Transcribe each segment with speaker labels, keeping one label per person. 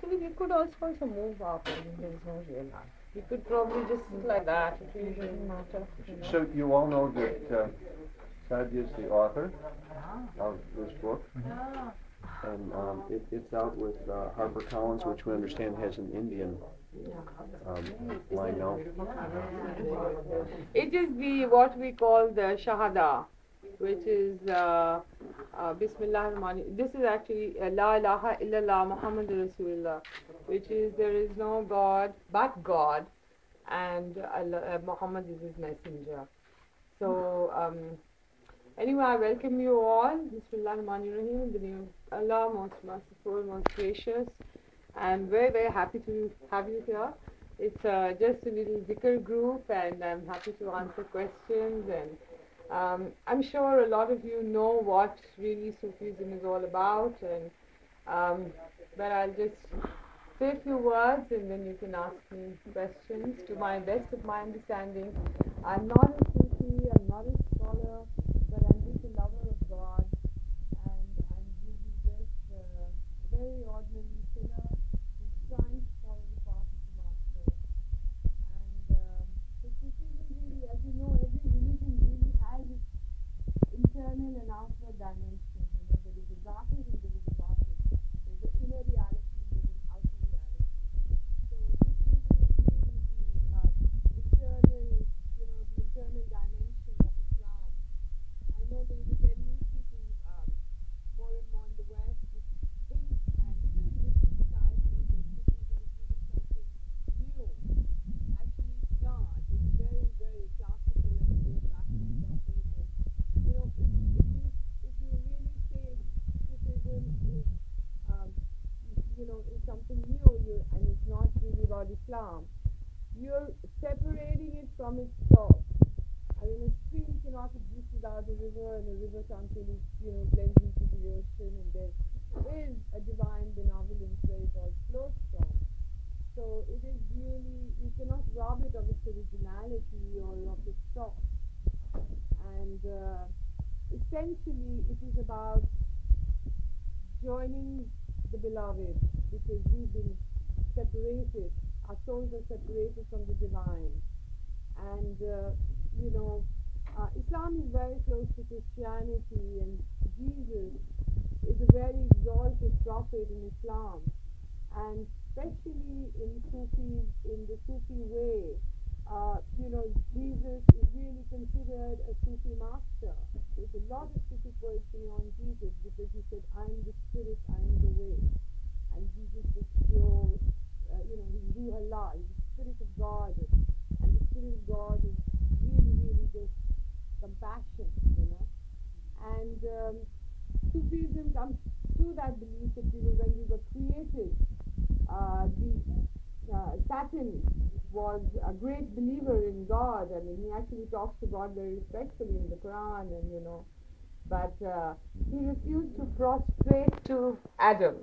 Speaker 1: Actually, we could also move up. I mean, there is no real hurry. We could probably just like that. It really doesn't matter.
Speaker 2: So you all know that Sadia is the author of this book, and it's out with HarperCollins, which we understand has an Indian line now.
Speaker 1: It is the what we call the Shahada, which is Bismillah Rahman. This is actually La ilaha illallah Muhammad Rasulullah, which is there is no God but God, and Muhammad is his messenger. So anyway, I welcome you all. Bismillah Rahman Rahim, in the name of Allah, most merciful, most gracious. I'm very, very happy to have you here. It's just a little dhikr group, and I'm happy to answer questions. And I'm sure a lot of you know what really Sufism is all about. And but I'll just say a few words, and then you can ask me questions to my best of my understanding. I'm not a Sufi, I'm not a scholar, but I'm just a lover of God, and I'm really just a very ordinary sinner who's trying to follow the path of the Master. And so Sufism really, as you know, every religion really has its internal and outward dimensions. You know, there is a zahir and there is a batin. There's an inner reality and there's an outer reality. So Sufism is really the internal, the internal dimension of Islam. I know there is a tendency to more and more in the West to think, and even in Muslim societies, that Sufism is really something new. Actually, it's not. It's very, very classical, and it goes back to the Prophet. And if you really say Sufism is is something new, and it's not really about Islam, you're separating it from its source. I mean, a stream cannot exist without a river, and a river can't really, blend into the ocean, and there is a divine benevolence where it all flows from. So it is really, you cannot rob it of its originality or of its source. And essentially, it is about joining the beloved, because we've been separated, our souls are separated from the divine. And Islam is very close to Christianity, and Jesus is a very exalted prophet in Islam. And especially in the Sufi way, Jesus is really considered a Sufi master. There's a lot of Sufi poetry on Jesus, because he said, I am the spirit, I am the way. And Jesus was pure, he's Ruh Allah, he's the spirit of God. And the spirit of God is really, really just compassion, And Sufism comes to that belief that when we were created, Satan was a great believer in God. I mean, he actually talks to God very respectfully in the Quran, but he refused to prostrate to Adam.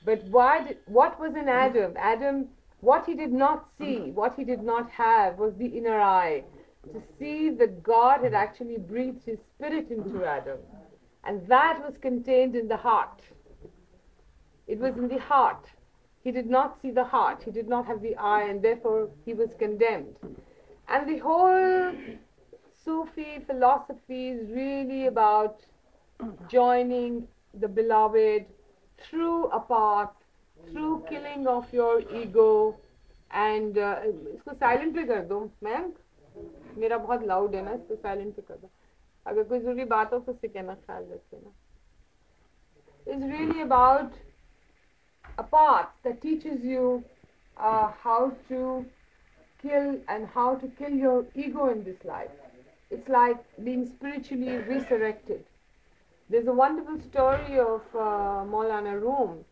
Speaker 1: But what was in Adam? Adam, what he did not see, what he did not have, was the inner eye, to see that God had actually breathed his spirit into Adam. And that was contained in the heart. It was in the heart. He did not see the heart. He did not have the eye, and therefore he was condemned. And the whole Sufi philosophy is really about joining the beloved through a path, through killing of your ego. And इसको silent पे कर दो ma'am, मेरा बहुत loud है ना, इसको silent पे कर दो. अगर कोई जरूरी बात हो तो उससे कहना, ख्याल रखना. It's really about a path that teaches you how to kill and how to kill your ego in this life. It's like being spiritually resurrected. There's a wonderful story of Maulana Rum,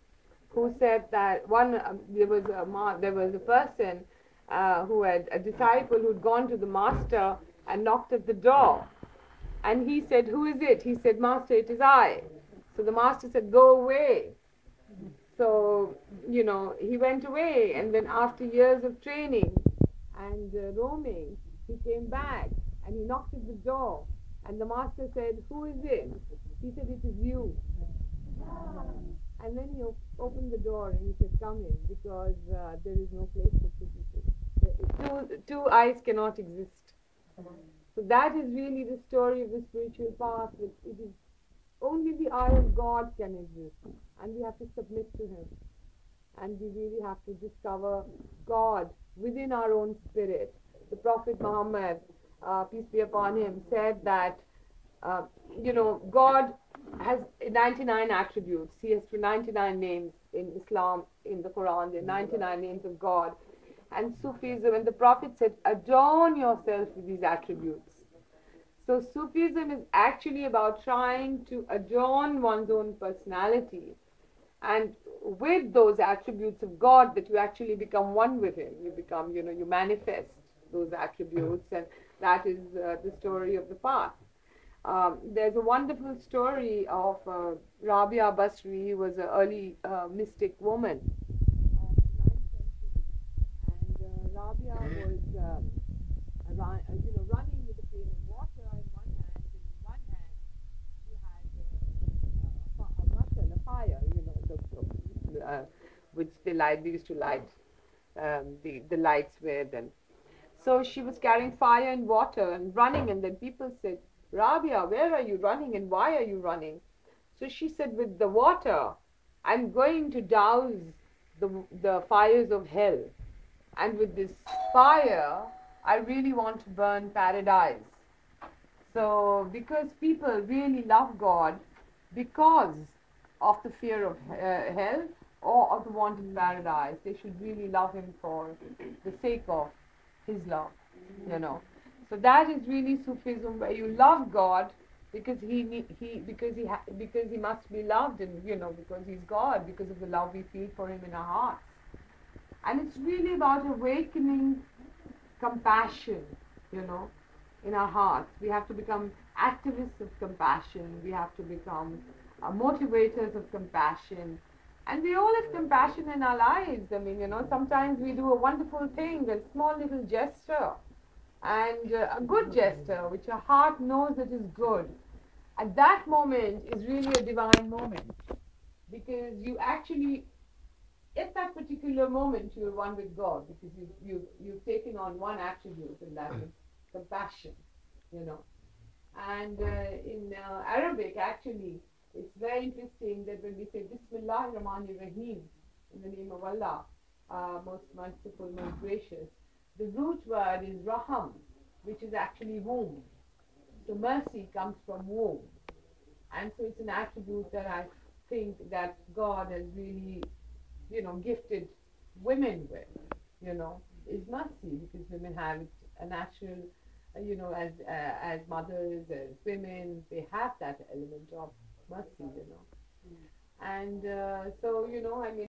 Speaker 1: who said that there was a person who had a disciple who'd gone to the master and knocked at the door. And he said, who is it? He said, Master, it is I. So the master said, go away. So, he went away, and then after years of training and roaming, he came back and he knocked at the door. And the master said, who is it? He said, it is you. And then he opened the door and he said, "Come in," because there is no place for two people. Two eyes cannot exist. So that is really the story of the spiritual path. It is only the eye of God can exist, and we have to submit to Him, and we really have to discover God within our own spirit. The Prophet Muhammad, peace be upon him, said that uh, God has 99 attributes. He has 99 names in Islam, in the Quran. There are 99 names of God. And Sufism, and the Prophet said, adorn yourself with these attributes. So Sufism is actually about trying to adorn one's own personality, and with those attributes of God, that you actually become one with Him. You become, you manifest those attributes, and that is the story of the path. There's a wonderful story of Rabia Basri. He was an early mystic woman of the 9th century, and Rabia was running with a pail of water in one hand, and in one hand she had a muscle, a fire, which they used to light the lights with, and so she was carrying fire and water and running, and then people said, Rabia, where are you running and why are you running? So she said, with the water, I'm going to douse the fires of hell. And with this fire, I really want to burn paradise. So, because people really love God because of the fear of hell or of the want of paradise, they should really love Him for the sake of His love, So that is really Sufism, where you love God because he must be loved, and because He's God, because of the love we feel for Him in our hearts. And it's really about awakening compassion, in our hearts. We have to become activists of compassion. We have to become motivators of compassion. And we all have compassion in our lives. I mean, sometimes we do a wonderful thing, a small little gesture, and a good gesture, which our heart knows that is good. At that moment is really a divine moment, because you actually, at that particular moment, you're one with God, because you've taken on one attribute, and that is compassion, And in Arabic, actually, it's very interesting that when we say Bismillah Rahman Rahim, in the name of Allah, most merciful, most gracious, the root word is Raham, which is actually womb. So mercy comes from womb. And so it's an attribute that I think that God has really, gifted women with, is mercy, because women have a natural, as mothers, as women, they have that element of mercy, And so, I mean,